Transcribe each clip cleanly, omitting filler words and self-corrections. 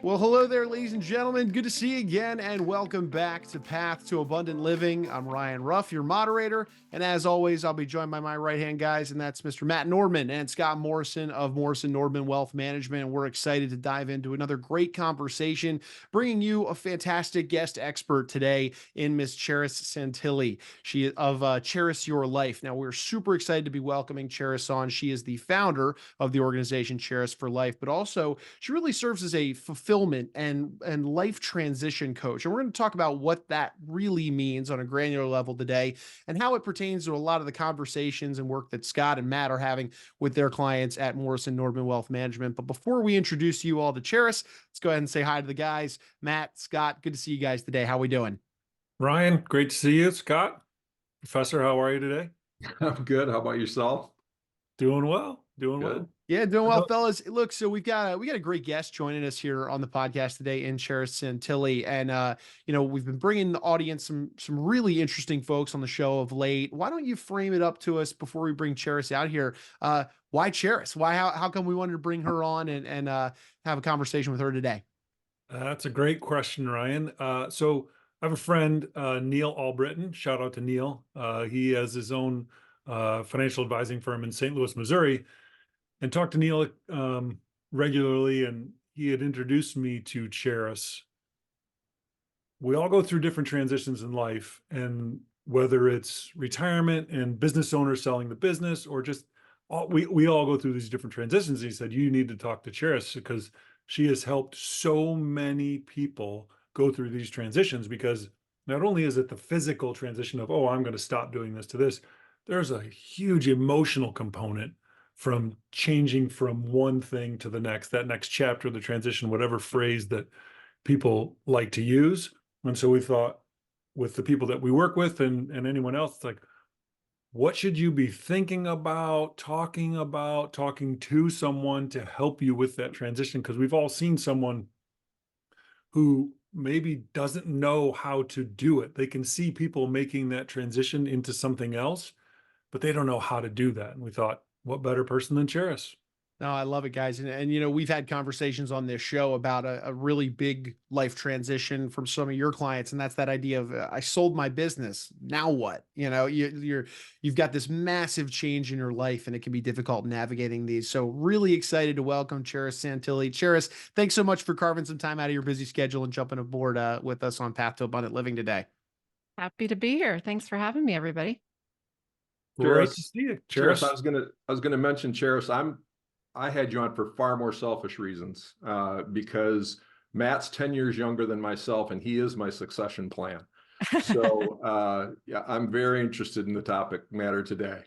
Well, hello there, ladies and gentlemen. Good to see you again, and welcome back to Path to Abundant Living. I'm Ryan Ruff, your moderator, and as always, I'll be joined by my right-hand guys, and that's Mr. Matt Nordman and Scott Morrison of Morrison Nordman Wealth Management. And we're excited to dive into another great conversation, bringing you a fantastic guest expert today in Miss Charis Santille. She is of Charis Your Life. Now, we're super excited to be welcoming Charis on. She is the founder of the organization Charis for Life, but also she really serves as a fulfillment and life transition coach. And we're going to talk about what that really means on a granular level today and how it pertains to a lot of the conversations and work that Scott and Matt are having with their clients at Morrison Nordman Wealth Management. But before we introduce you all to Charis, let's go ahead and say hi to the guys. Matt, Scott, good to see you guys today. How are we doing? Ryan, great to see you. Scott, Professor, how are you today? I'm good. How about yourself? Doing well. Doing Good. well. Yeah, doing well, fellas. Look, so we got a great guest joining us here on the podcast today in Charis Santille, and we've been bringing the audience some really interesting folks on the show of late. Why don't you frame it up to us before we bring Charis out here? Why Charis? Why how come we wanted to bring her on and have a conversation with her today? That's a great question, Ryan. So I have a friend, Neil Albritton. Shout out to Neil. He has his own financial advising firm in St. Louis, Missouri, and talked to Neil regularly, and he had introduced me to Charis. We all go through different transitions in life, and whether it's retirement and business owners selling the business, or just we all go through these different transitions. He said, you need to talk to Charis because she has helped so many people go through these transitions, because not only is it the physical transition of, oh, I'm going to stop doing this to this, there's a huge emotional component from changing from one thing to the next, that next chapter of the transition, whatever phrase that people like to use. And so we thought, with the people that we work with and anyone else, it's like, what should you be thinking about, talking to someone to help you with that transition? Because we've all seen someone who maybe doesn't know how to do it. They can see people making that transition into something else, but they don't know how to do that. And we thought, what better person than Charis? No, I love it, guys. And we've had conversations on this show about a really big life transition from some of your clients. And that's that idea of I sold my business. Now what? You've got this massive change in your life, and it can be difficult navigating these. So really excited to welcome Charis Santille. Charis, thanks so much for carving some time out of your busy schedule and jumping aboard with us on Path to Abundant Living today. Happy to be here. Thanks for having me, everybody. Great Charis, to see you, Charis, Charis. I was gonna mention Charis. I had you on for far more selfish reasons, because Matt's 10 years younger than myself, and he is my succession plan. So yeah, I'm very interested in the topic matter today.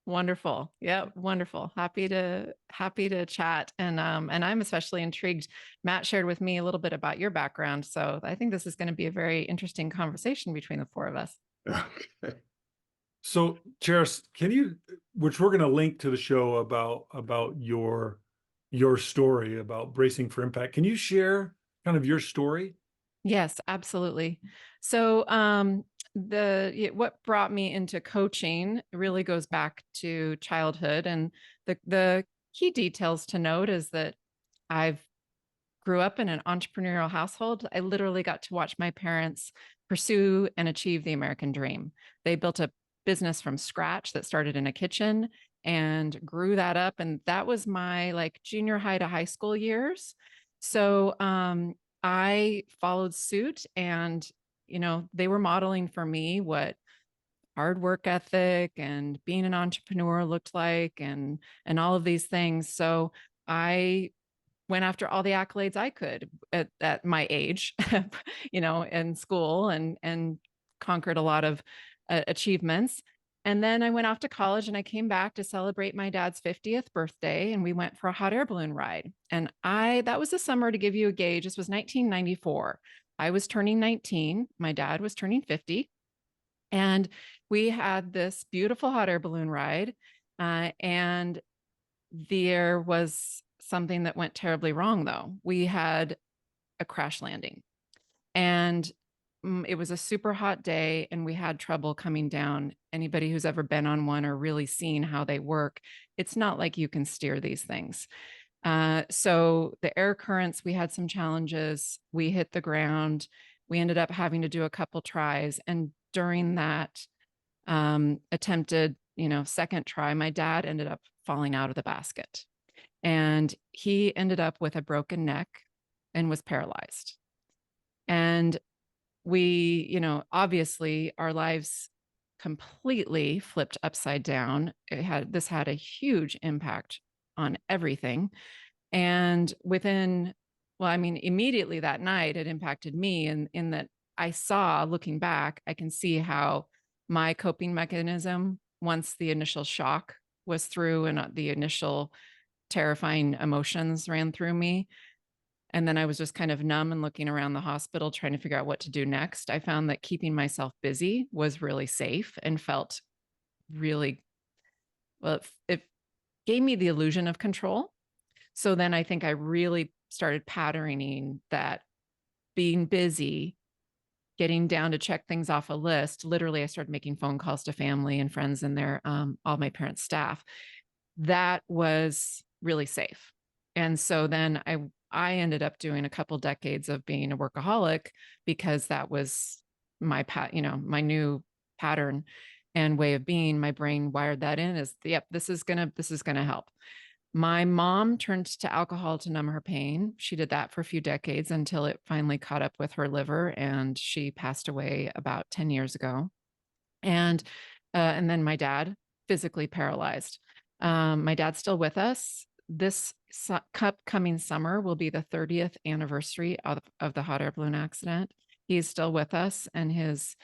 Wonderful. Yeah, wonderful. Happy to chat. And I'm especially intrigued. Matt shared with me a little bit about your background. So I think this is going to be a very interesting conversation between the four of us. Okay. So, Charis, which we're going to link to the show about your story about bracing for impact. Can you share kind of your story? Yes, absolutely. So, what brought me into coaching really goes back to childhood, and the key details to note is that I've grew up in an entrepreneurial household. I literally got to watch my parents pursue and achieve the American dream. They built a business from scratch that started in a kitchen and grew that up. And that was my junior high to high school years. So I followed suit, and, they were modeling for me what hard work ethic and being an entrepreneur looked like, and all of these things. So I went after all the accolades I could at my age, in school, and conquered a lot of achievements. And then I went off to college, and I came back to celebrate my dad's 50th birthday, and we went for a hot air balloon ride. And that was the summer, to give you a gauge. This was 1994. I was turning 19. My dad was turning 50. And we had this beautiful hot air balloon ride. And there was something that went terribly wrong, though. We had a crash landing, and it was a super hot day, and we had trouble coming down. Anybody who's ever been on one or really seen how they work, it's not like you can steer these things. So the air currents, we had some challenges. We hit the ground. We ended up having to do a couple tries. And during that attempted, second try, my dad ended up falling out of the basket. And he ended up with a broken neck and was paralyzed. And we, obviously our lives completely flipped upside down. This had a huge impact on everything. And immediately that night, it impacted me in that I saw, looking back, I can see how my coping mechanism, once the initial shock was through and the initial terrifying emotions ran through me, and then I was just kind of numb and looking around the hospital trying to figure out what to do next, I found that keeping myself busy was really safe and felt really, well, it gave me the illusion of control. So then I think I really started patterning that being busy, getting down to check things off a list. Literally, I started making phone calls to family and friends and all my parents' staff. That was really safe. And so then I ended up doing a couple decades of being a workaholic because that was my my new pattern and way of being. My brain wired that in as, yep, this is gonna help. My mom turned to alcohol to numb her pain. She did that for a few decades until it finally caught up with her liver, and she passed away about 10 years ago. And then my dad, physically paralyzed. My dad's still with us. This coming summer will be the 30th anniversary of the hot air balloon accident. He's still with us, and his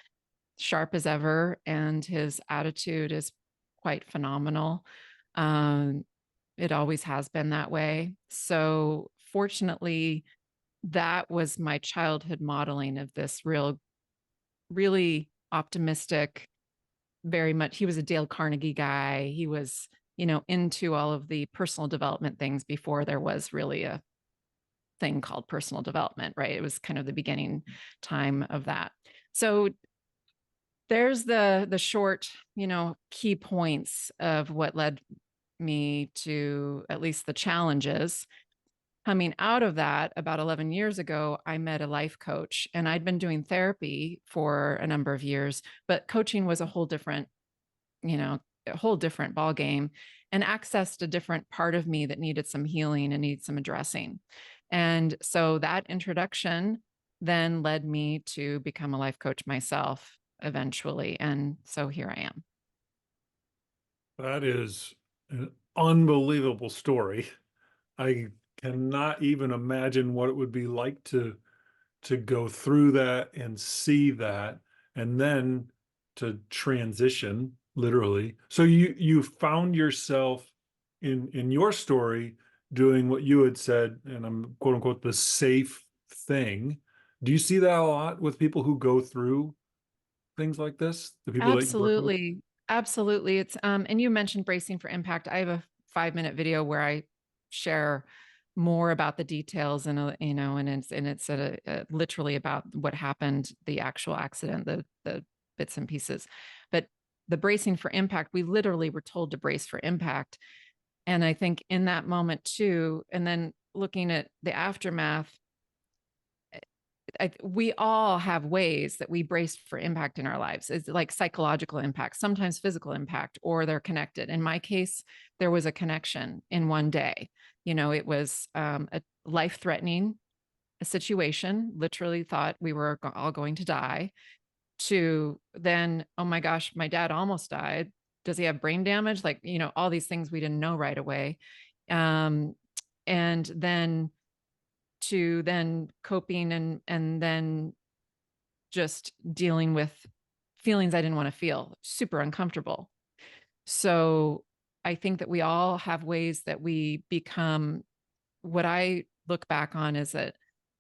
sharp as ever, and his attitude is quite phenomenal. It always has been that way. So fortunately, that was my childhood modeling of this really optimistic, very much. He was a Dale Carnegie guy. He was, into all of the personal development things before there was really a thing called personal development, right? It was kind of the beginning time of that. So there's the short, key points of what led me to at least the challenges. Coming out of that, about 11 years ago, I met a life coach, and I'd been doing therapy for a number of years, but coaching was a whole different ball game, and accessed a different part of me that needed some healing and needed some addressing. And so that introduction then led me to become a life coach myself eventually. And so here I am. That is an unbelievable story. I cannot even imagine what it would be like to go through that and see that, and then to transition, literally. So you found yourself in your story doing what you had said, and I'm quote unquote the safe thing. Do you see that a lot with people who go through things like this? The people that you work with? Absolutely. It's and you mentioned bracing for impact. I have a 5-minute video where I share more about the details, and it's literally about what happened, the actual accident, the bits and pieces. But the bracing for impact, we literally were told to brace for impact. And I think in that moment too, and then looking at the aftermath, we all have ways that we brace for impact in our lives. It's like psychological impact, sometimes physical impact, or they're connected. In my case, there was a connection in one day. It was a life-threatening situation, literally thought we were all going to die, to then, oh my gosh, my dad almost died. Does he have brain damage? Like, all these things we didn't know right away. And then to then coping and then just dealing with feelings I didn't want to feel, super uncomfortable. So I think that we all have ways that we become. What I look back on is that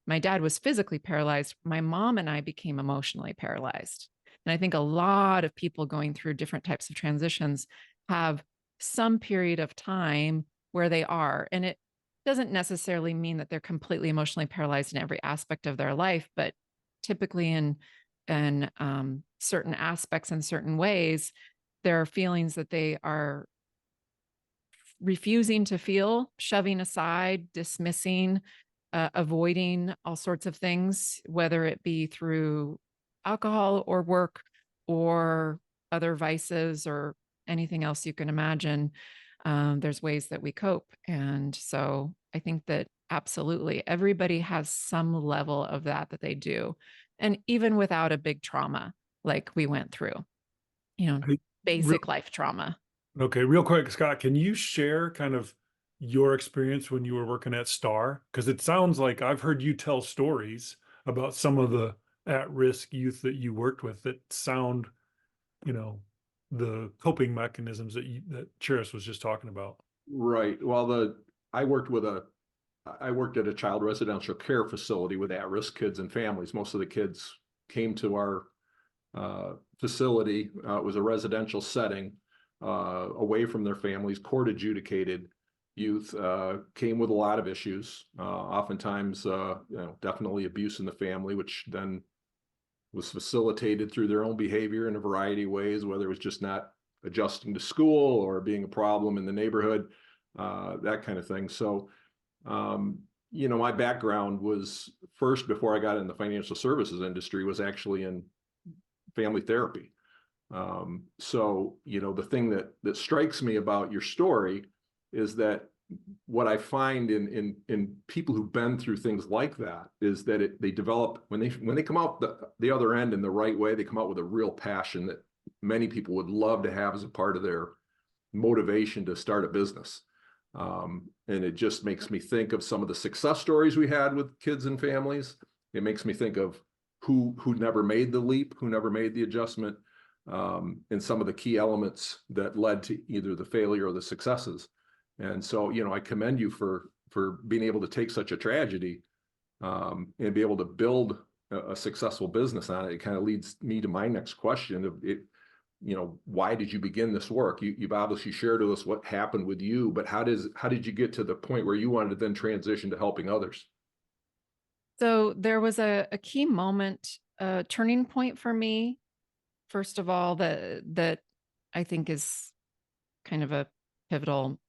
my dad was physically paralyzed. My mom and I became emotionally paralyzed. And I think a lot of people going through different types of transitions have some period of time where they are. And it doesn't necessarily mean that they're completely emotionally paralyzed in every aspect of their life, but typically in certain aspects and certain ways, there are feelings that they are refusing to feel, shoving aside, dismissing, avoiding all sorts of things, whether it be through alcohol or work or other vices or anything else you can imagine. There's ways that we cope. And so I think that absolutely everybody has some level of that they do. And even without a big trauma like we went through, basic life trauma. Okay, real quick, Scott, can you share kind of your experience when you were working at Star? Because it sounds like I've heard you tell stories about some of the at-risk youth that you worked with that sound, the coping mechanisms that Charis was just talking about. Right. Well, I worked at a child residential care facility with at-risk kids and families. Most of the kids came to our facility. It was a residential setting, away from their families, court adjudicated youth, came with a lot of issues, oftentimes, definitely abuse in the family, which then was facilitated through their own behavior in a variety of ways, whether it was just not adjusting to school or being a problem in the neighborhood, that kind of thing. So, my background was first, before I got in the financial services industry, was actually in family therapy. So, the thing that strikes me about your story is that what I find in people who've been through things like that is that they develop, when they come out the other end in the right way, they come out with a real passion that many people would love to have as a part of their motivation to start a business. And it just makes me think of some of the success stories we had with kids and families. It makes me think of who never made the leap, who never made the adjustment, and some of the key elements that led to either the failure or the successes. And so, I commend you for being able to take such a tragedy, and be able to build a successful business on it. It kind of leads me to my next question of it. Why did you begin this work? You've obviously shared with us what happened with you, but how did you get to the point where you wanted to then transition to helping others? So there was a key moment, a turning point for me. First of all, that I think is kind of a pivotal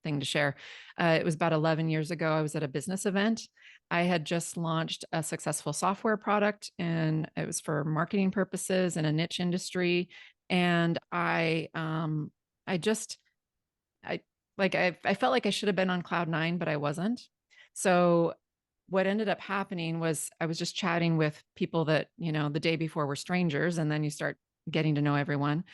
thing to share. It was about 11 years ago. I was at a business event. I had just launched a successful software product, and it was for marketing purposes in a niche industry. And I felt like I should have been on cloud 9, but I wasn't. So what ended up happening was I was just chatting with people that, the day before were strangers, and then you start getting to know everyone.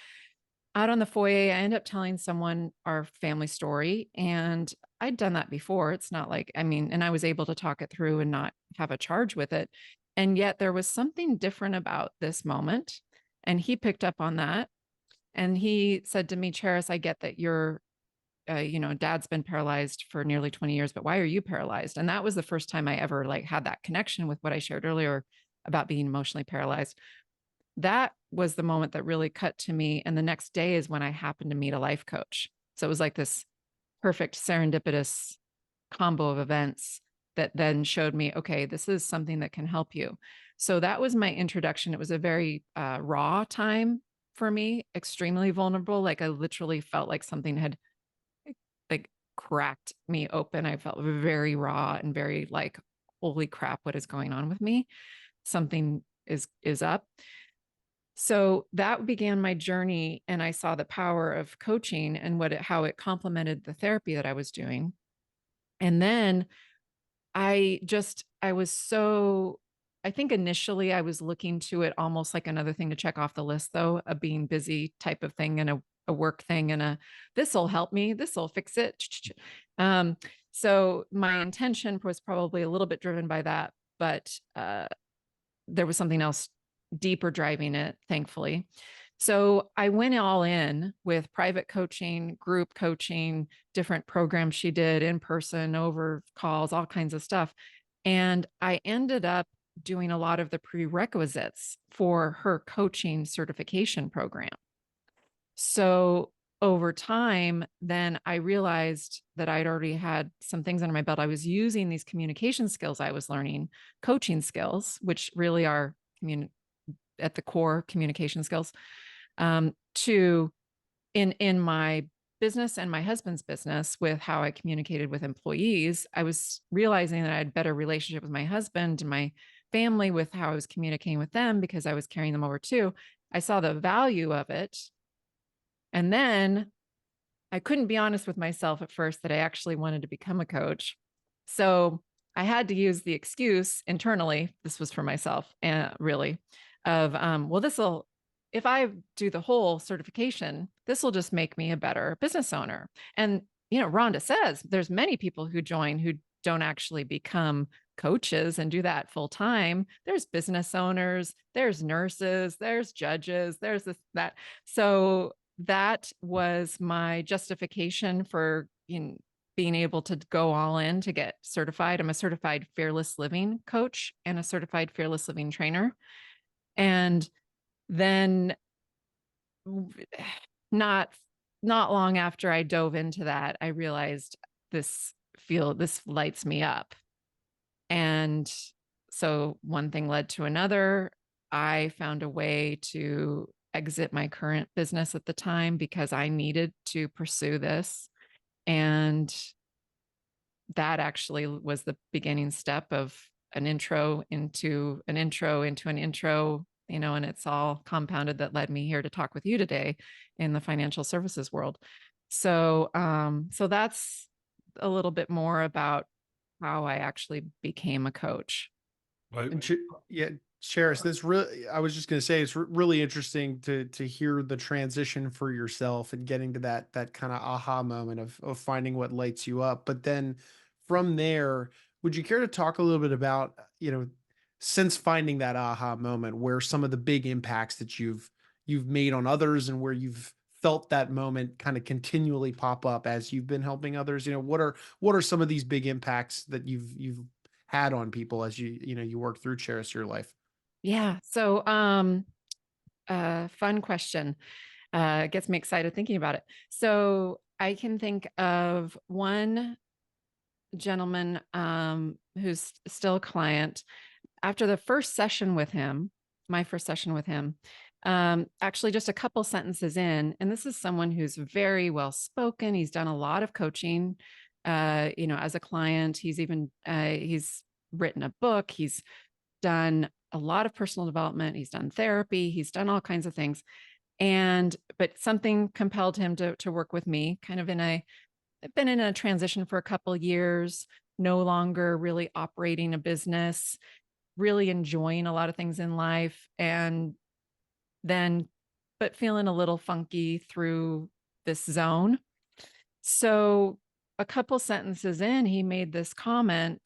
Out on the foyer, I ended up telling someone our family story, and I'd done that before. It's not like, and I was able to talk it through and not have a charge with it. And yet there was something different about this moment. And he picked up on that. And he said to me, Charis, I get that you're, dad's been paralyzed for nearly 20 years, but why are you paralyzed? And that was the first time I ever had that connection with what I shared earlier about being emotionally paralyzed. That was the moment that really cut to me. And the next day is when I happened to meet a life coach. So it was like this perfect serendipitous combo of events that then showed me, okay, this is something that can help you. So that was my introduction. It was a very raw time for me, extremely vulnerable. I literally felt like something had cracked me open. I felt very raw and very holy crap, what is going on with me? Something is up. So that began my journey, and I saw the power of coaching and how it complemented the therapy that I was doing. And then I think initially I was looking to it almost like another thing to check off the list, though, a being busy type of thing, and a work thing, and this'll help me, this'll fix it. So my intention was probably a little bit driven by that, but there was something else deeper driving it, thankfully. So I went all in with private coaching, group coaching, different programs she did in person, over calls, all kinds of stuff. And I ended up doing a lot of the prerequisites for her coaching certification program. So over time, then I realized that I'd already had some things under my belt. I was using these communication skills I was learning, coaching skills, which really are at the core communication skills, in my business and my husband's business with how I communicated with employees, I was realizing that I had better relationship with my husband and my family with how I was communicating with them because I was carrying them over too. I saw the value of it. And then I couldn't be honest with myself at first that I actually wanted to become a coach. So I had to use the excuse internally, this was for myself, really, of, well, if I do the whole certification, this will just make me a better business owner. And, Rhonda says there's many people who join who don't actually become coaches and do that full time. There's business owners, there's nurses, there's judges, there's this, that. So that was my justification for being able to go all in to get certified. I'm a certified fearless living coach and a certified fearless living trainer. And then not long after I dove into that, I realized this lights me up. And so one thing led to another. I found a way to exit my current business at the time because I needed to pursue this. And that actually was the beginning step of an intro into an intro into an intro, and it's all compounded that led me here to talk with you today in the financial services world. So, so that's a little bit more about how I actually became a coach. Yeah, Charis, I was just going to say, it's really interesting to hear the transition for yourself and getting to that kind of aha moment of finding what lights you up. But then from there, would you care to talk a little bit about, since finding that aha moment, where some of the big impacts that you've made on others and where you've felt that moment kind of continually pop up as you've been helping others? What are some of these big impacts that you've had on people as you work through Charis Your Life? Yeah. So, fun question. Gets me excited thinking about it. So I can think of one gentleman, who's still a client. After the first session with him, my first session with him, actually just a couple sentences in, and this is someone who's very well spoken. He's done a lot of coaching, as a client. He's even, he's written a book. He's done a lot of personal development. He's done therapy. He's done all kinds of things. But something compelled him to work with me, kind of been in a transition for a couple of years, no longer really operating a business, really enjoying a lot of things in life. But feeling a little funky through this zone. So a couple sentences in, he made this comment,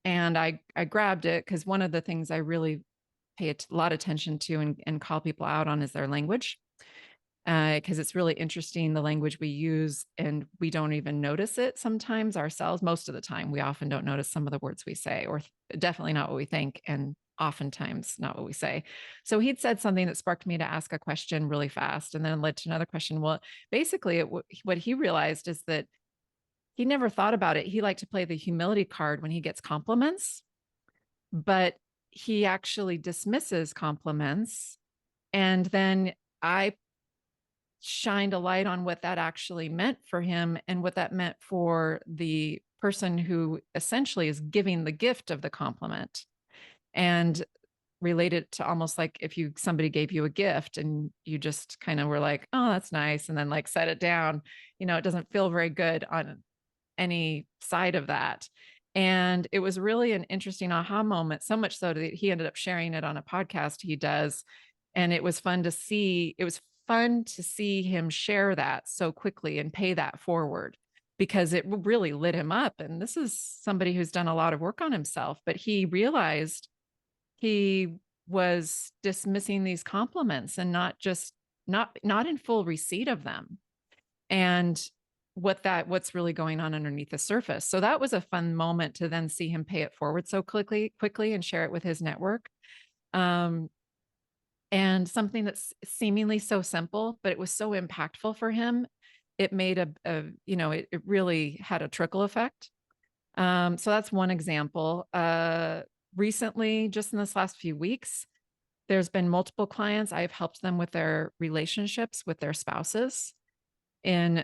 and I grabbed it because one of the things I really pay a lot of attention to and call people out on is their language. Because it's really interesting, the language we use, and we don't even notice it sometimes ourselves. Most of the time, we often don't notice some of the words we say, or definitely not what we think, and oftentimes not what we say. So he'd said something that sparked me to ask a question really fast, and then led to another question. Well, basically, what he realized is that he never thought about it. He liked to play the humility card when he gets compliments, but he actually dismisses compliments. And then I shined a light on what that actually meant for him and what that meant for the person who essentially is giving the gift of the compliment, and related to almost like if somebody gave you a gift and you just kind of were like, oh, that's nice, and then like set it down, it doesn't feel very good on any side of that. And it was really an interesting aha moment, so much so that he ended up sharing it on a podcast he does. And it was fun to see. It was fun to see him share that so quickly and pay that forward, because it really lit him up. And this is somebody who's done a lot of work on himself, but he realized he was dismissing these compliments and not in full receipt of them, and what's really going on underneath the surface. So that was a fun moment to then see him pay it forward so quickly and share it with his network. And something that's seemingly so simple, but it was so impactful for him. It made it really had a trickle effect. So that's one example. Recently, just in this last few weeks, there's been multiple clients. I've helped them with their relationships with their spouses in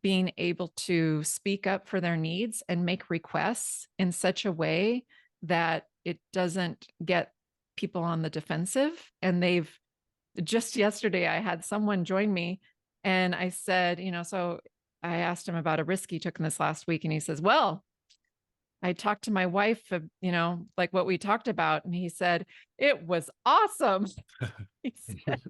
being able to speak up for their needs and make requests in such a way that it doesn't get people on the defensive. And they've just yesterday, I had someone join me and I said, so I asked him about a risk he took in this last week. And he says, well, I talked to my wife, like what we talked about. And he said, it was awesome. He said,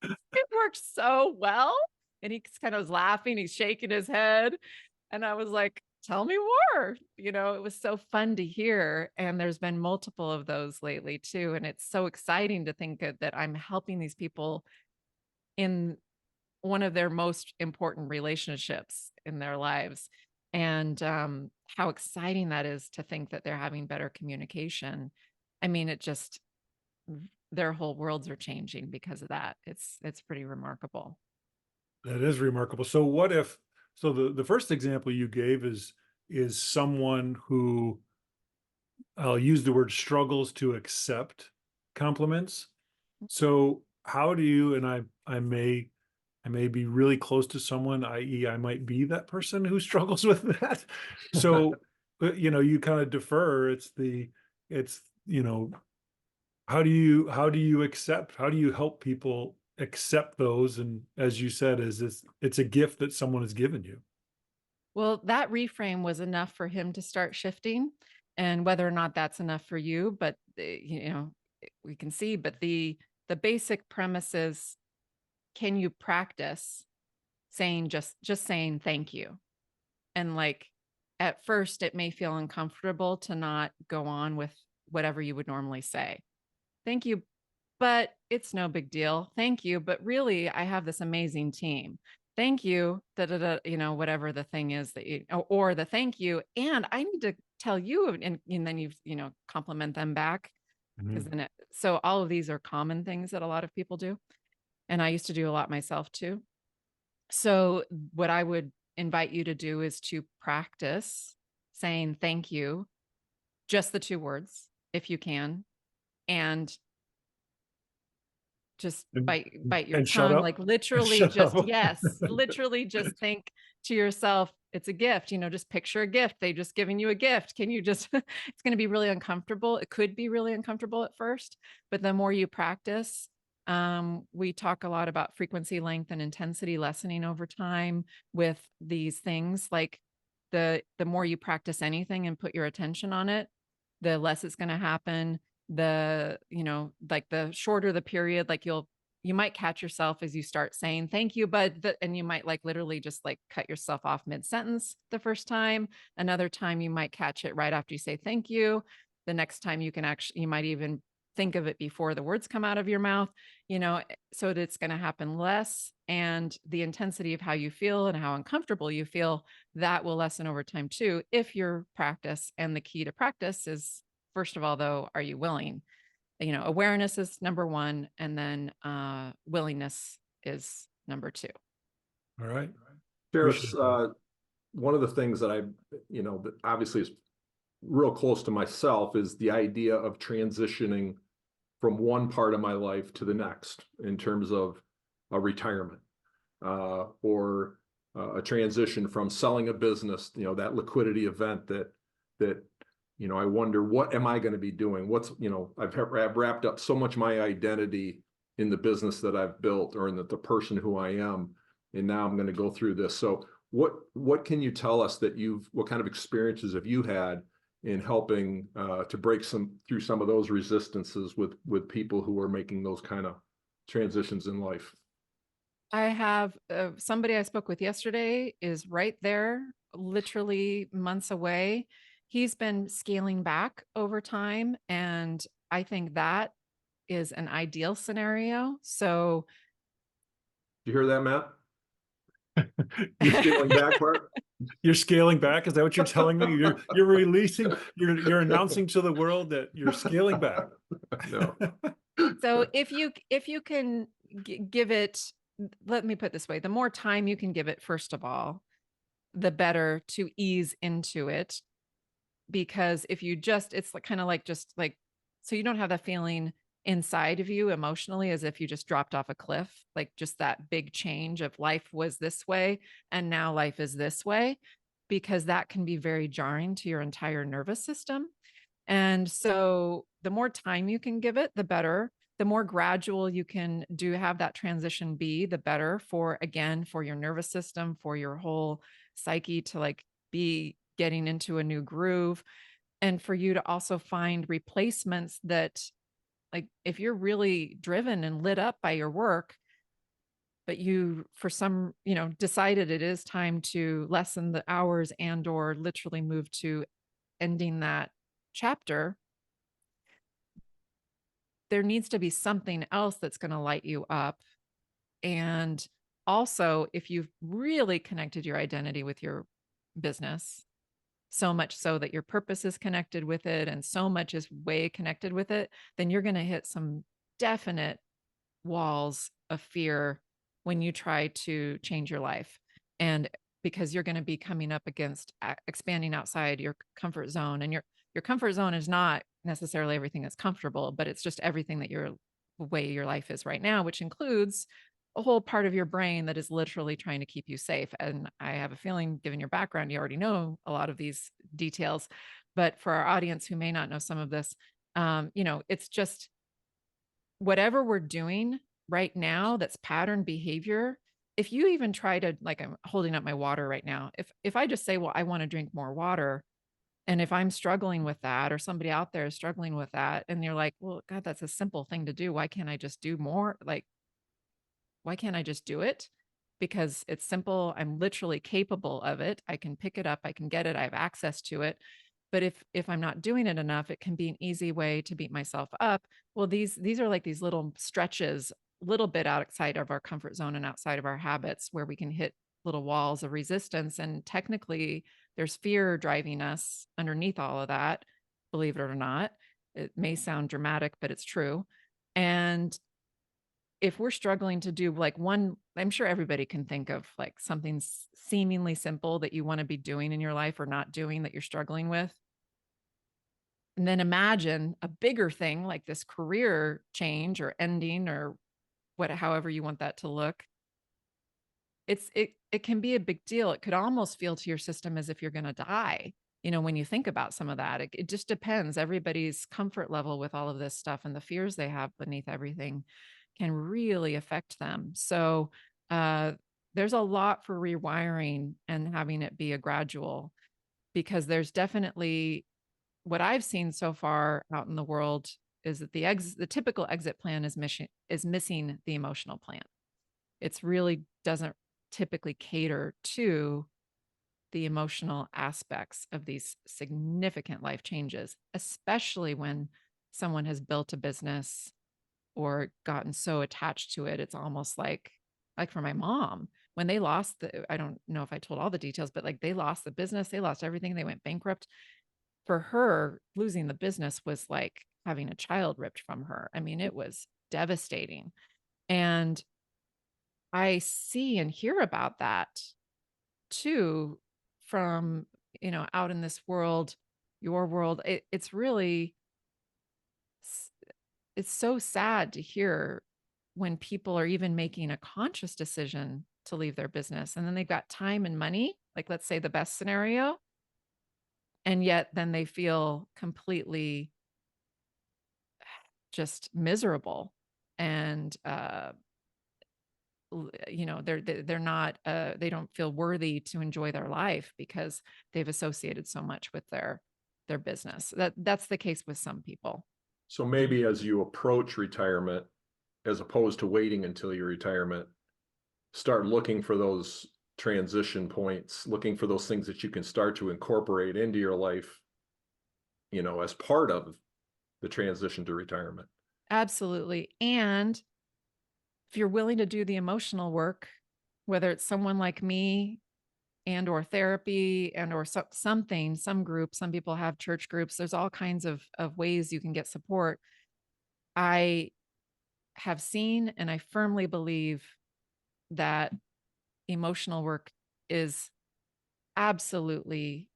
it worked so well. And he kind of was laughing. He's shaking his head. And I was like, tell me more. It was so fun to hear. And there's been multiple of those lately too. And it's so exciting to think that I'm helping these people in one of their most important relationships in their lives. And how exciting that is to think that they're having better communication. I mean, their whole worlds are changing because of that. It's pretty remarkable. That is remarkable. So what if, so the first example you gave is someone who, I'll use the word, struggles to accept compliments. So how do you, and I may be really close to someone, i.e. I might be that person who struggles with that. So, you kind of defer. How do you help people accept those? And as you said, it's a gift that someone has given you. Well, that reframe was enough for him to start shifting, and whether or not that's enough for you, but we can see, but the basic premise is, can you practice saying just saying thank you? And like, at first it may feel uncomfortable to not go on with whatever you would normally say. Thank you, but it's no big deal. Thank you, but really I have this amazing team. Thank you, whatever the thing is that or the thank you. And I need to tell you, and then you compliment them back. Mhm. So all of these are common things that a lot of people do. And I used to do a lot myself too. So what I would invite you to do is to practice saying thank you, just the 2 words, if you can, and just bite your And shut tongue, up. like literally Shut just, up. yes, literally just think to yourself, it's a gift, just picture a gift. They just given you a gift. Can you just, it's going to be really uncomfortable. It could be really uncomfortable at first, but the more you practice, we talk a lot about frequency, length, and intensity lessening over time with these things. Like the more you practice anything and put your attention on it, the less it's going to happen. Like the shorter the period, like you might catch yourself as you start saying thank you, and you might like literally just like cut yourself off mid-sentence the first time. Another time you might catch it right after you say thank you. The next time you might even think of it before the words come out of your mouth, so that it's going to happen less. And the intensity of how you feel and how uncomfortable you feel, that will lessen over time too, if your practice. And the key to practice is, first of all, though, are you willing? Awareness is number 1, and then willingness is number 2. All right. Charis, Appreciate that. one of the things that that obviously is real close to myself is the idea of transitioning from one part of my life to the next in terms of a retirement or a transition from selling a business, that liquidity event that I wonder, what am I going to be doing? I've wrapped up so much of my identity in the business that I've built or in the person who I am. And now I'm going to go through this. So what can you tell us what kind of experiences have you had in helping to break through some of those resistances with people who are making those kind of transitions in life? I have somebody I spoke with yesterday is right there, literally months away. He's been scaling back over time, and I think that is an ideal scenario. So You hear that, Matt? The scaling back part? You're scaling back. Is that what you're telling me? You're releasing, you're announcing to the world that you're scaling back. No. So if you can give it, let me put it this way, the more time you can give it, first of all, the better to ease into it. Because if you it's kind of like, so you don't have that feeling inside of you emotionally, as if you just dropped off a cliff, like just that big change of life was this way and now life is this way, because that can be very jarring to your entire nervous system. And so the more time you can give it, the better. The more gradual you can have that transition be, the better for, again, for your nervous system, for your whole psyche to like be getting into a new groove, and for you to also find replacements that, like, if you're really driven and lit up by your work, but you, for some, decided it is time to lessen the hours and or literally move to ending that chapter, there needs to be something else that's going to light you up. And also, if you've really connected your identity with your business, so much so that your purpose is connected with it and so much is way connected with it, then you're going to hit some definite walls of fear when you try to change your life. And because you're going to be coming up against expanding outside your comfort zone, and your comfort zone is not necessarily everything that's comfortable, but it's just everything that the way your life is right now, which includes a whole part of your brain that is literally trying to keep you safe. And I have a feeling, given your background, you already know a lot of these details, but for our audience who may not know some of this, it's just whatever we're doing right now that's pattern behavior. If you even try to, like, I'm holding up my water right now. If I just say, well, I want to drink more water, and if I'm struggling with that, or somebody out there is struggling with that, and you're like, well, God, that's a simple thing to do. Why can't I just do more? Like, why can't I just do it? Because it's simple. I'm literally capable of it. I can pick it up. I can get it. I have access to it. But if I'm not doing it enough, it can be an easy way to beat myself up. Well, these are like these little stretches, a little bit outside of our comfort zone and outside of our habits, where we can hit little walls of resistance. And technically, there's fear driving us underneath all of that, believe it or not. It may sound dramatic, but it's true. And if we're struggling to do like one, I'm sure everybody can think of like something seemingly simple that you want to be doing in your life or not doing that you're struggling with. And then imagine a bigger thing like this career change or ending, or however you want that to look. It can be a big deal. It could almost feel to your system as if you're going to die. When you think about some of that, it just depends. Everybody's comfort level with all of this stuff and the fears they have beneath everything can really affect them. So there's a lot for rewiring and having it be a gradual, because there's definitely, what I've seen so far out in the world is that the typical exit plan is missing the emotional plan. It's really doesn't typically cater to the emotional aspects of these significant life changes, especially when someone has built a business or gotten so attached to it. It's almost like for my mom, when they lost I don't know if I told all the details, but like they lost the business, they lost everything, they went bankrupt. For her, losing the business was like having a child ripped from her. I mean, it was devastating. And I see and hear about that too from, out in this world, your world. It's really, it's so sad to hear when people are even making a conscious decision to leave their business, and then they've got time and money, like let's say the best scenario, and yet then they feel completely just miserable. And they're not they don't feel worthy to enjoy their life because they've associated so much with their business. That's the case with some people. So maybe as you approach retirement, as opposed to waiting until your retirement, start looking for those transition points, looking for those things that you can start to incorporate into your life, as part of the transition to retirement. Absolutely. And if you're willing to do the emotional work, whether it's someone like me and or therapy and or something, some group, some people have church groups, there's all kinds of ways you can get support. I have seen, and I firmly believe that emotional work is absolutely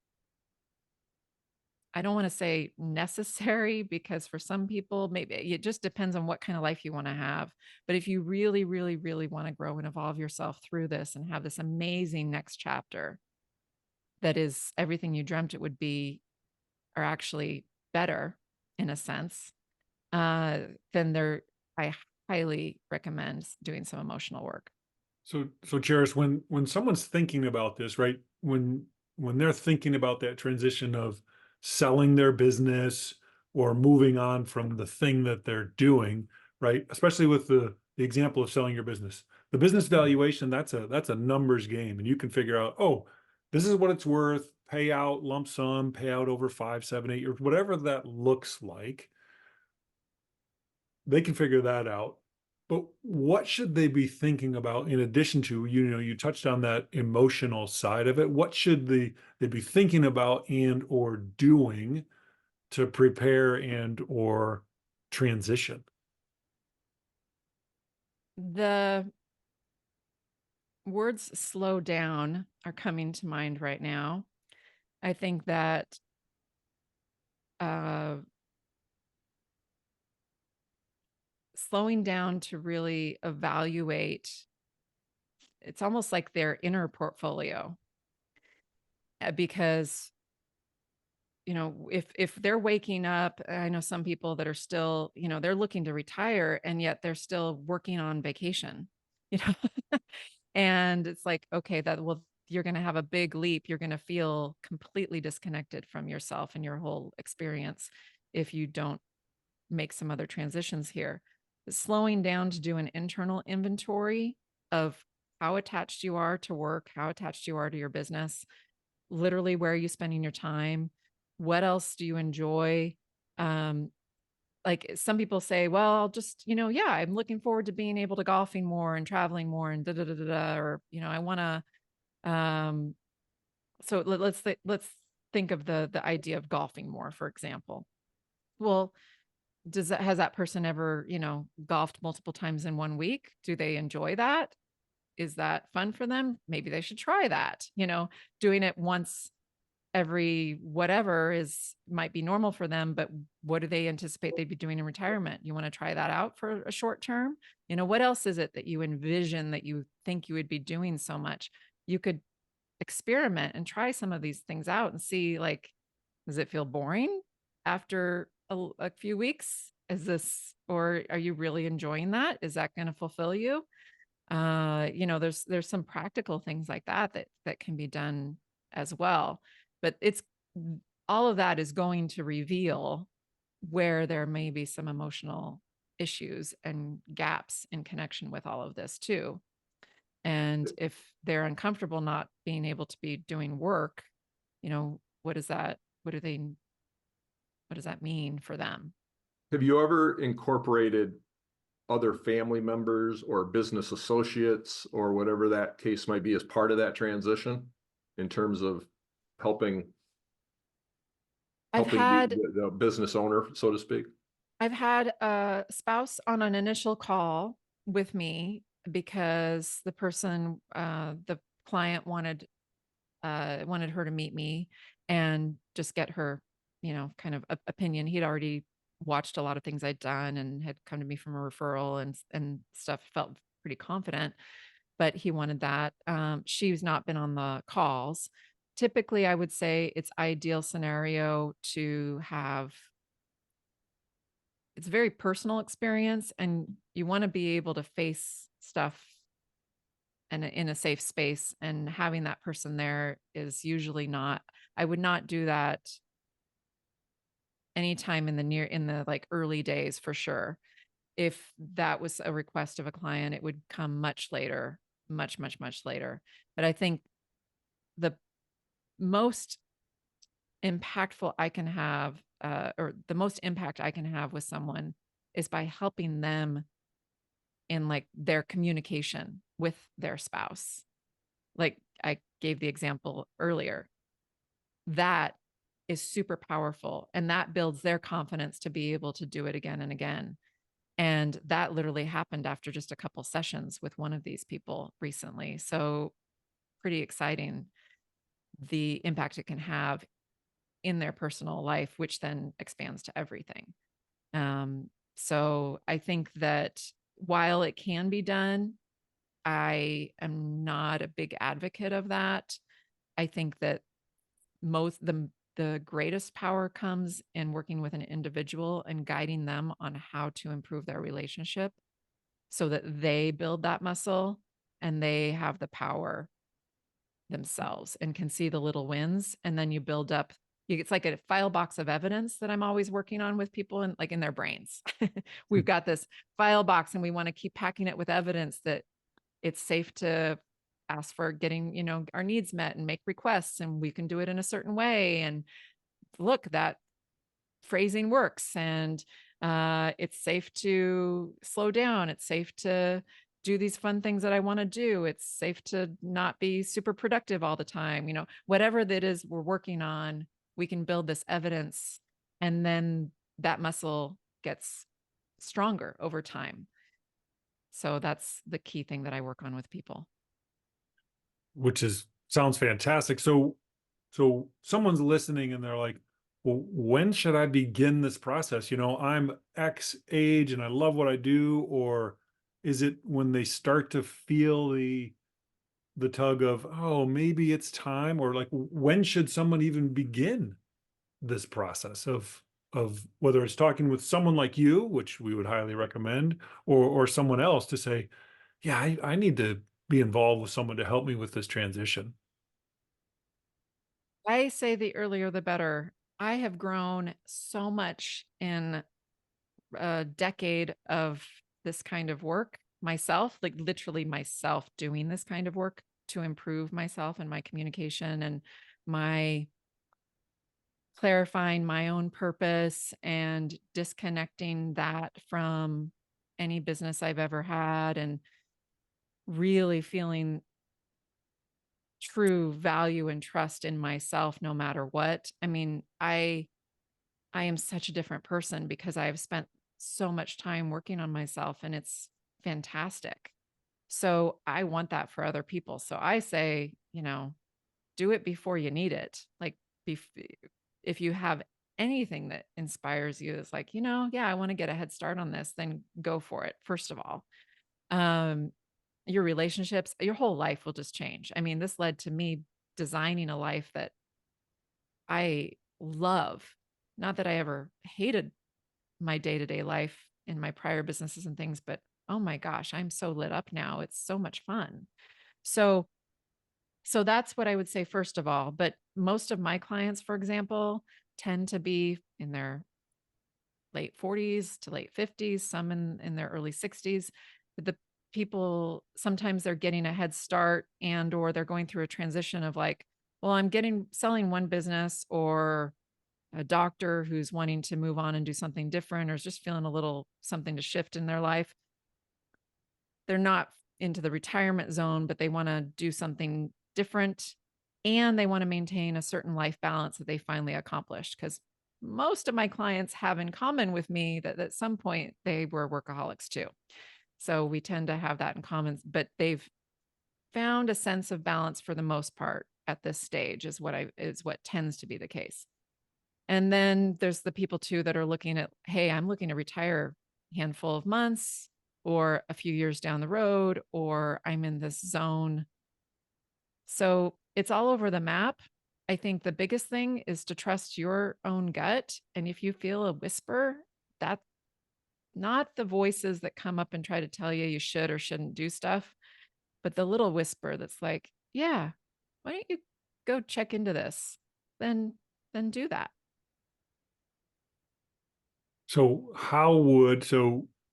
I don't want to say necessary, because for some people, maybe it just depends on what kind of life you want to have. But if you really, really, really want to grow and evolve yourself through this and have this amazing next chapter that is everything you dreamt it would be, or actually better in a sense, then I highly recommend doing some emotional work. So Charis, when someone's thinking about this, right? When they're thinking about that transition of selling their business or moving on from the thing that they're doing, right? Especially with the example of selling your business, the business valuation, that's a numbers game, and you can figure out, oh, this is what it's worth, pay out lump sum, pay out over 5, 7, 8 years, whatever that looks like. They can figure that out. But what should they be thinking about in addition to, you touched on that emotional side of it. What should they be thinking about and or doing to prepare and or transition? The words slow down are coming to mind right now. I think that slowing down to really evaluate, it's almost like their inner portfolio. Because if they're waking up, I know some people that are still, they're looking to retire, and yet they're still working on vacation, you know. And it's like, okay, you're going to have a big leap. You're going to feel completely disconnected from yourself and your whole experience if you don't make some other transitions here. But slowing down to do an internal inventory of how attached you are to work, how attached you are to your business, literally where are you spending your time, what else do you enjoy. Like some people say, well, I'll just, yeah, I'm looking forward to being able to golfing more and traveling more and da da da da, da, or I want to. So let's think of the idea of golfing more, for example. Well, has that person ever golfed multiple times in 1 week? Do they enjoy that? Is that fun for them? Maybe they should try that. Doing it once every whatever might be normal for them, but what do they anticipate they'd be doing in retirement? You want to try that out for a short term? What else is it that you envision that you think you would be doing so much? You could experiment and try some of these things out and see, like, does it feel boring after a few weeks? Or are you really enjoying that? Is that going to fulfill you? There's some practical things like that can be done as well. But all of that is going to reveal where there may be some emotional issues and gaps in connection with all of this too. And if they're uncomfortable not being able to be doing work, what does that mean for them? Have you ever incorporated other family members or business associates or whatever that case might be as part of that transition in terms of helping the business owner, so to speak? I've had a spouse on an initial call with me because the person, the client wanted her to meet me and just get her, kind of opinion. He'd already watched a lot of things I'd done and had come to me from a referral and stuff, felt pretty confident, but he wanted that. She's not been on the calls. Typically, I would say it's ideal scenario to have, it's a very personal experience, and you want to be able to face stuff and in a safe space, and having that person there is usually not, I would not do that anytime in the like early days for sure. If that was a request of a client, it would come much later, much, much, much later. But I think the most impactful I can have, or the most impact I can have with someone is by helping them in like their communication with their spouse. Like I gave the example earlier, that is super powerful, and that builds their confidence to be able to do it again and again. And that literally happened after just a couple sessions with one of these people recently. So pretty exciting, the impact it can have in their personal life, which then expands to everything. So I think that while it can be done, I am not a big advocate of that. I think that the greatest power comes in working with an individual and guiding them on how to improve their relationship so that they build that muscle and they have the power themselves and can see the little wins. And then you build up, it's like a file box of evidence that I'm always working on with people and like in their brains. We've got this file box and we want to keep packing it with evidence that it's safe to ask for getting, our needs met and make requests, and we can do it in a certain way. And look, that phrasing works, and it's safe to slow down. It's safe to do these fun things that I want to do. It's safe to not be super productive all the time. Whatever that is we're working on, we can build this evidence, and then that muscle gets stronger over time. So that's the key thing that I work on with people. Which sounds fantastic. So someone's listening and they're like, well, when should I begin this process? I'm X age and I love what I do. Or is it when they start to feel the tug of, oh, maybe it's time? Or like, when should someone even begin this process of whether it's talking with someone like you, which we would highly recommend, or someone else to say, yeah, I need to be involved with someone to help me with this transition? I say the earlier the better. I have grown so much in a decade of this kind of work myself, like literally myself doing this kind of work to improve myself and my communication and my clarifying my own purpose and disconnecting that from any business I've ever had, and really feeling true value and trust in myself no matter what. I mean, I am such a different person because I've spent so much time working on myself, and it's fantastic. So I want that for other people. So I say, do it before you need it. Like, if you have anything that inspires you, is like, yeah, I want to get a head start on this, then go for it. First of all, your relationships, your whole life will just change. I mean, this led to me designing a life that I love. Not that I ever hated my day-to-day life in my prior businesses and things, but oh my gosh, I'm so lit up now. It's so much fun. So that's what I would say first of all. But most of my clients, for example, tend to be in their late 40s to late 50s, some in their early 60s. But the people, sometimes they're getting a head start or they're going through a transition of like, well, I'm selling one business, or a doctor who's wanting to move on and do something different, or is just feeling a little something to shift in their life. They're not into the retirement zone, but they want to do something different, and they want to maintain a certain life balance that they finally accomplished. Because most of my clients have in common with me that at some point they were workaholics too. So we tend to have that in common, but they've found a sense of balance for the most part at this stage is what tends to be the case. And then there's the people too that are looking at, hey, I'm looking to retire a handful of months or a few years down the road, or I'm in this zone. So it's all over the map. I think the biggest thing is to trust your own gut. And if you feel a whisper, that's not the voices that come up and try to tell you should or shouldn't do stuff, but the little whisper that's like, yeah, why don't you go check into this? Then do that. So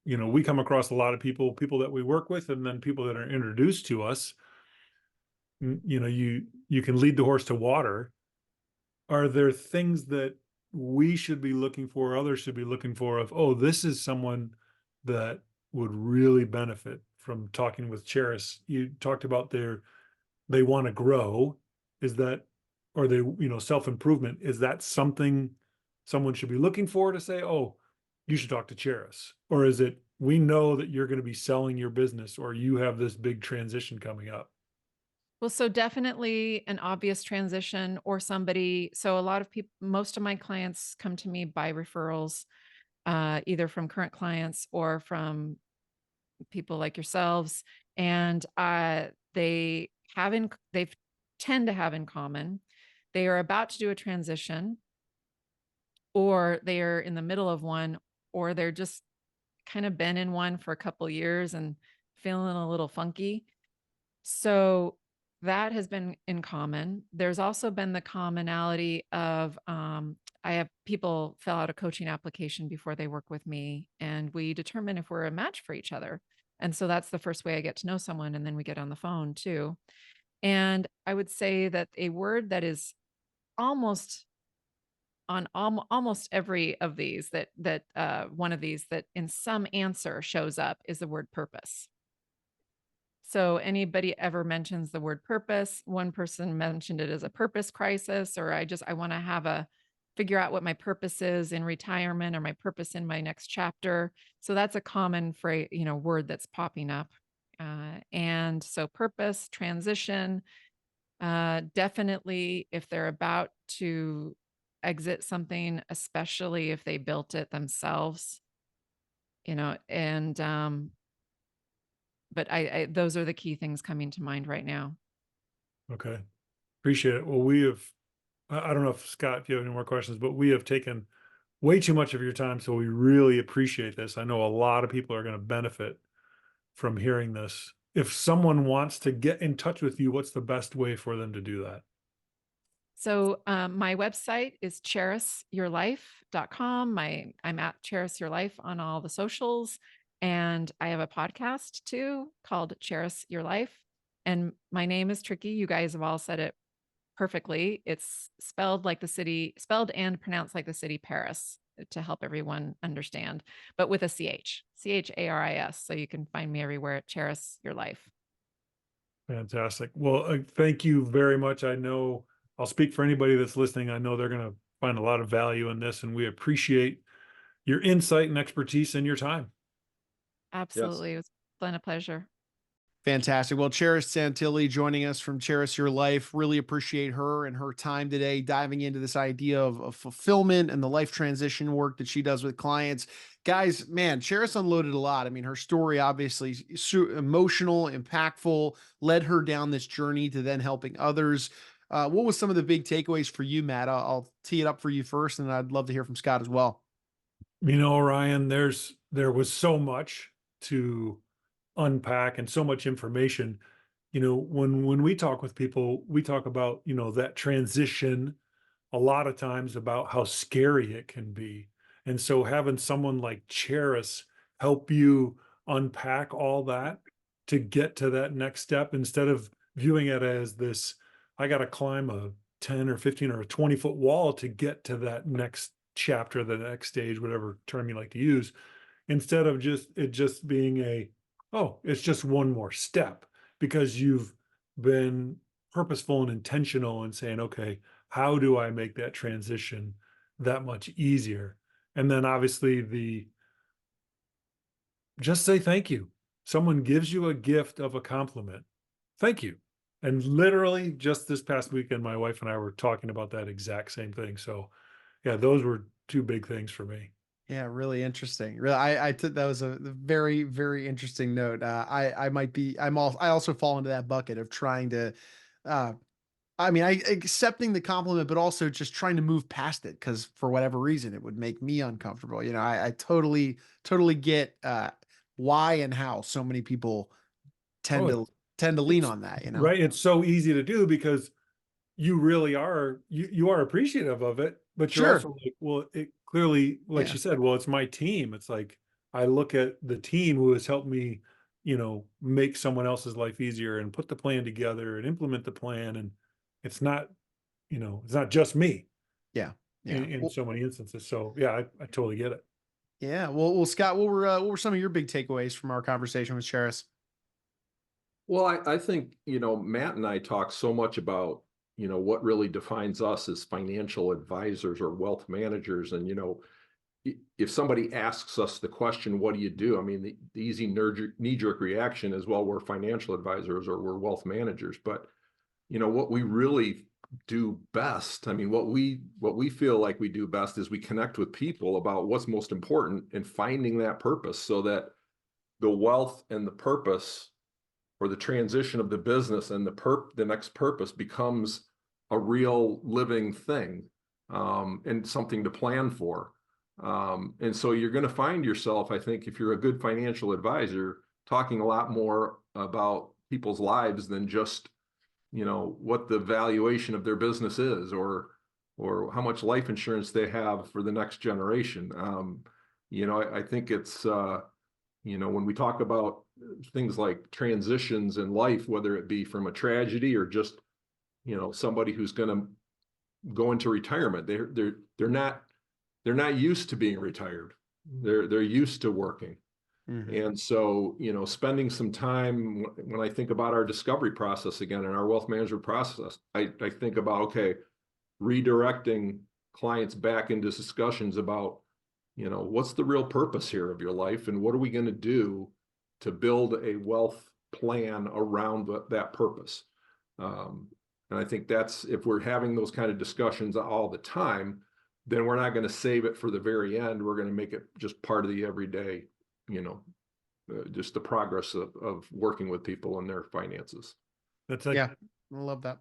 we come across a lot of people that we work with, and then people that are introduced to us. You can lead the horse to water. Are there things that we should be looking for, others should be looking for, of, oh, this is someone that would really benefit from talking with Charis? You talked about they want to grow. Is that, or they, self-improvement, is that something someone should be looking for to say, oh, you should talk to Charis? Or is it, we know that you're going to be selling your business, or you have this big transition coming up? Well, so definitely an obvious transition or somebody. So a lot of people, most of my clients come to me by referrals, either from current clients or from people like yourselves. And they tend to have in common, they are about to do a transition, or they are in the middle of one, or they're just kind of been in one for a couple years and feeling a little funky. So that has been in common. There's also been the commonality of I have people fill out a coaching application before they work with me, and we determine if we're a match for each other. And so that's the first way I get to know someone, and then we get on the phone too. And I would say that a word that is almost on almost every of these one of these that in some answer shows up is the word purpose. So anybody ever mentions the word purpose, one person mentioned it as a purpose crisis, or I want to figure out what my purpose is in retirement or my purpose in my next chapter. So that's a common phrase, word that's popping up. And so purpose, transition, definitely if they're about to exit something, especially if they built it themselves, and but I those are the key things coming to mind right now. Okay. Appreciate it. Well, I don't know if Scott, if you have any more questions, but we have taken way too much of your time. So we really appreciate this. I know a lot of people are going to benefit from hearing this. If someone wants to get in touch with you, what's the best way for them to do that? So my website is charisyourlife.com. I'm at Charis Your Life on all the socials. And I have a podcast too called Charis Your Life. And my name is tricky. You guys have all said it perfectly. It's spelled and pronounced like the city Paris to help everyone understand, but with a Charis. So you can find me everywhere at Charis Your Life. Fantastic. Well, thank you very much. I know I'll speak for anybody that's listening. I know they're going to find a lot of value in this, and we appreciate your insight and expertise and your time. Absolutely. Yes. It was a pleasure. Fantastic. Well, Charis Santille joining us from Charis Your Life. Really appreciate her and her time today, diving into this idea of fulfillment and the life transition work that she does with clients. Guys, man, Charis unloaded a lot. I mean, her story obviously emotional, impactful, led her down this journey to then helping others. What was some of the big takeaways for you, Matt? I'll tee it up for you first, and I'd love to hear from Scott as well. Ryan, there was so much to unpack and so much information. When we talk with people, we talk about, that transition a lot of times about how scary it can be. And so having someone like Charis help you unpack all that to get to that next step instead of viewing it as this, I got to climb a 10 or 15 or a 20-foot wall to get to that next chapter, the next stage, whatever term you like to use, instead of just being it's just one more step, because you've been purposeful and intentional in saying, okay, how do I make that transition that much easier? And then obviously just say thank you. Someone gives you a gift of a compliment. Thank you. And literally just this past weekend, my wife and I were talking about that exact same thing. So yeah, those were two big things for me. Yeah, really interesting. Really, I took that was a very, very interesting note. I also fall into that bucket of trying to, I accepting the compliment, but also just trying to move past it because for whatever reason it would make me uncomfortable. I totally, totally get why and how so many people tend Oh, to lean on that. Right. It's so easy to do because you really are, you are appreciative of it, but you're Sure. also like, well, it clearly, like Yeah. she said, well, it's my team. It's like, I look at the team who has helped me, make someone else's life easier and put the plan together and implement the plan. And it's not, it's not just me Yeah. Yeah. in Well, so many instances. So yeah, I totally get it. yeah. Well, Scott, what were some of your big takeaways from our conversation with Charis? Well, I think, Matt and I talk so much about, what really defines us as financial advisors or wealth managers. And, if somebody asks us the question, what do you do? I mean, the easy knee-jerk reaction is, well, we're financial advisors or we're wealth managers. But what we really do best. I mean, what we feel like we do best is we connect with people about what's most important and finding that purpose, so that the wealth and the purpose, or the transition of the business and the next purpose, becomes a real living thing, and something to plan for. And so you're going to find yourself, I think, if you're a good financial advisor, talking a lot more about people's lives than just what the valuation of their business is, or how much life insurance they have for the next generation. I think it's when we talk about things like transitions in life, whether it be from a tragedy or just somebody who's going to go into retirement, they're not used to being retired. They're used to working. And so, spending some time, when I think about our discovery process again, and our wealth management process, I think about, okay, redirecting clients back into discussions about, what's the real purpose here of your life, and what are we going to do to build a wealth plan around that purpose. And I think that's, if we're having those kind of discussions all the time, then we're not going to save it for the very end. We're going to make it just part of the everyday, just the progress of working with people and their finances. That's like, yeah, I love that.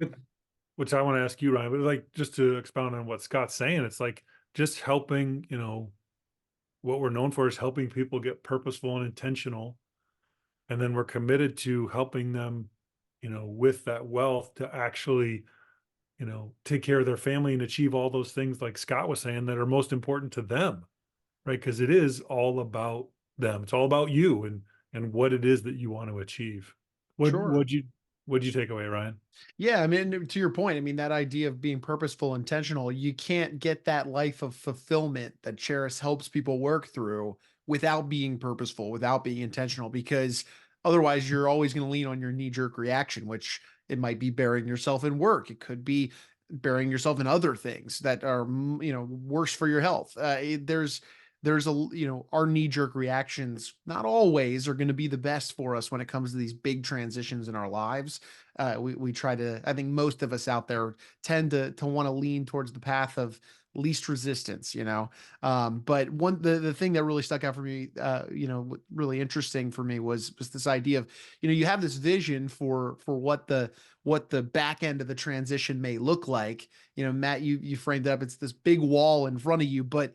Which I want to ask you, Ryan, but like, just to expound on what Scott's saying, it's like just helping, what we're known for is helping people get purposeful and intentional. And then we're committed to helping them, with that wealth to actually, take care of their family and achieve all those things, like Scott was saying, that are most important to them, right? Because it is all about them. It's all about you and what it is that you want to achieve. Sure. What'd you take away, Ryan? Yeah, I mean, to your point, I mean, that idea of being purposeful, intentional, you can't get that life of fulfillment that Charis helps people work through without being purposeful, without being intentional, because otherwise you're always going to lean on your knee-jerk reaction, which it might be burying yourself in work. It could be burying yourself in other things that are, worse for your health. There's our knee-jerk reactions not always are going to be the best for us when it comes to these big transitions in our lives. We try to, I think most of us out there tend to want to lean towards the path of least resistance, but the thing that really stuck out for me, really interesting for me was this idea of, you have this vision for what the back end of the transition may look like. Matt, you framed it up. It's this big wall in front of you, but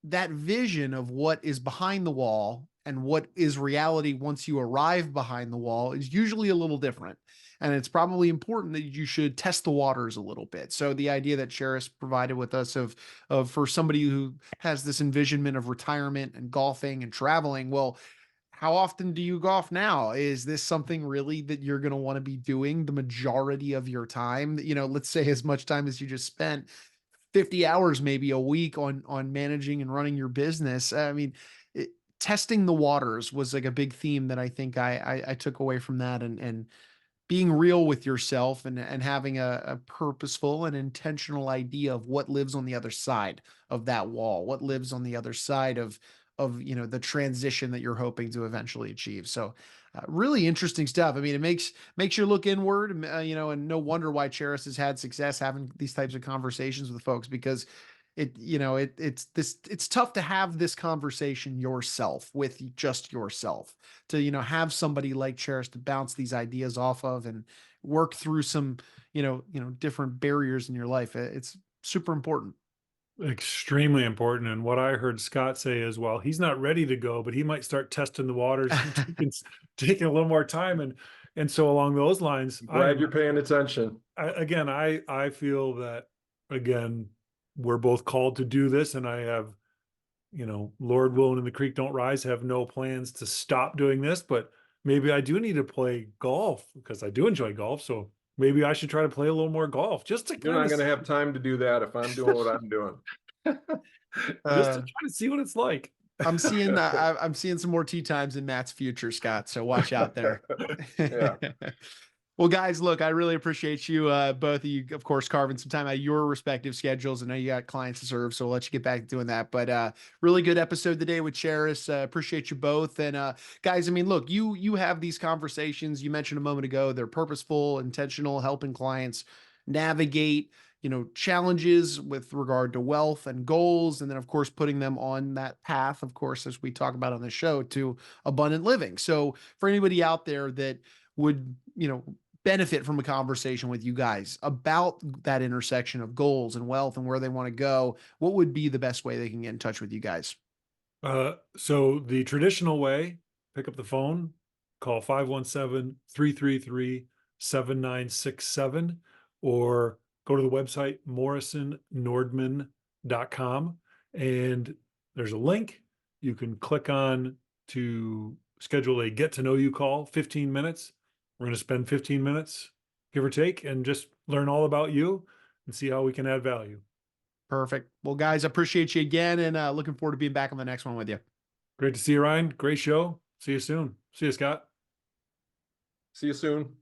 that vision of what is behind the wall and what is reality once you arrive behind the wall is usually a little different. And it's probably important that you should test the waters a little bit. So the idea that Charis provided with us of for somebody who has this envisionment of retirement and golfing and traveling, well, how often do you golf now? Is this something really that you're going to want to be doing the majority of your time? Let's say as much time as you just spent 50 hours maybe a week on managing and running your business. I mean, testing the waters was like a big theme that I think I took away from that, and being real with yourself and having a purposeful and intentional idea of what lives on the other side of that wall, what lives on the other side of the transition that you're hoping to eventually achieve. So really interesting stuff. I mean, it makes you look inward, and no wonder why Charis has had success having these types of conversations with folks, because it's tough to have this conversation yourself with just yourself, to, have somebody like Charis to bounce these ideas off of and work through some, different barriers in your life. It's super important. Extremely important. And what I heard Scott say is, well, he's not ready to go, but he might start testing the waters, and taking a little more time. And so along those lines, Glad you're paying attention. I feel that, again, we're both called to do this, and I have, Lord willing and the creek don't rise, have no plans to stop doing this, but maybe I do need to play golf because I do enjoy golf. So maybe I should try to play a little more golf just to You're not going to have time to do that if I'm doing what I'm doing. Just to try to see what it's like. I'm seeing I'm seeing some more tee times in Matt's future, Scott. So watch out there. Yeah. Well, guys, look, I really appreciate you, both of you, of course, carving some time out of your respective schedules. I know you got clients to serve, so we'll let you get back to doing that. But really good episode today with Charis. Appreciate you both. And guys, I mean, look, you have these conversations. You mentioned a moment ago, they're purposeful, intentional, helping clients navigate, challenges with regard to wealth and goals. And then, of course, putting them on that path, of course, as we talk about on the show, to abundant living. So for anybody out there that would, benefit from a conversation with you guys about that intersection of goals and wealth and where they want to go, what would be the best way they can get in touch with you guys? So the traditional way, pick up the phone, call 517-333-7967, or go to the website morrisonnordman.com, and there's a link you can click on to schedule a get to know you call, 15 minutes. We're going to spend 15 minutes, give or take, and just learn all about you and see how we can add value. Perfect. Well, guys, I appreciate you again, and looking forward to being back on the next one with you. Great to see you, Ryan. Great show. See you soon. See you, Scott. See you soon.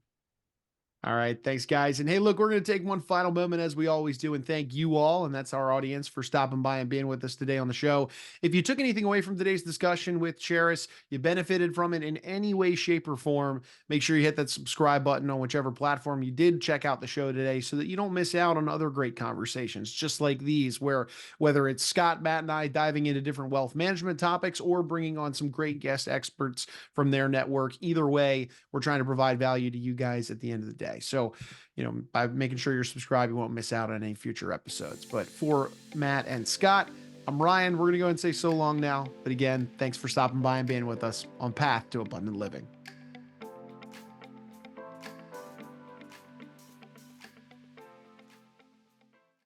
All right. Thanks, guys. And hey, look, we're going to take one final moment as we always do and thank you all. And that's our audience for stopping by and being with us today on the show. If you took anything away from today's discussion with Charis, you benefited from it in any way, shape, or form, make sure you hit that subscribe button on whichever platform you did check out the show today so that you don't miss out on other great conversations just like these, where whether it's Scott, Matt, and I diving into different wealth management topics or bringing on some great guest experts from their network, either way, we're trying to provide value to you guys at the end of the day. So, by making sure you're subscribed, you won't miss out on any future episodes. But for Matt and Scott, I'm Ryan. We're going to go and say so long now. But again, thanks for stopping by and being with us on Path to Abundant Living.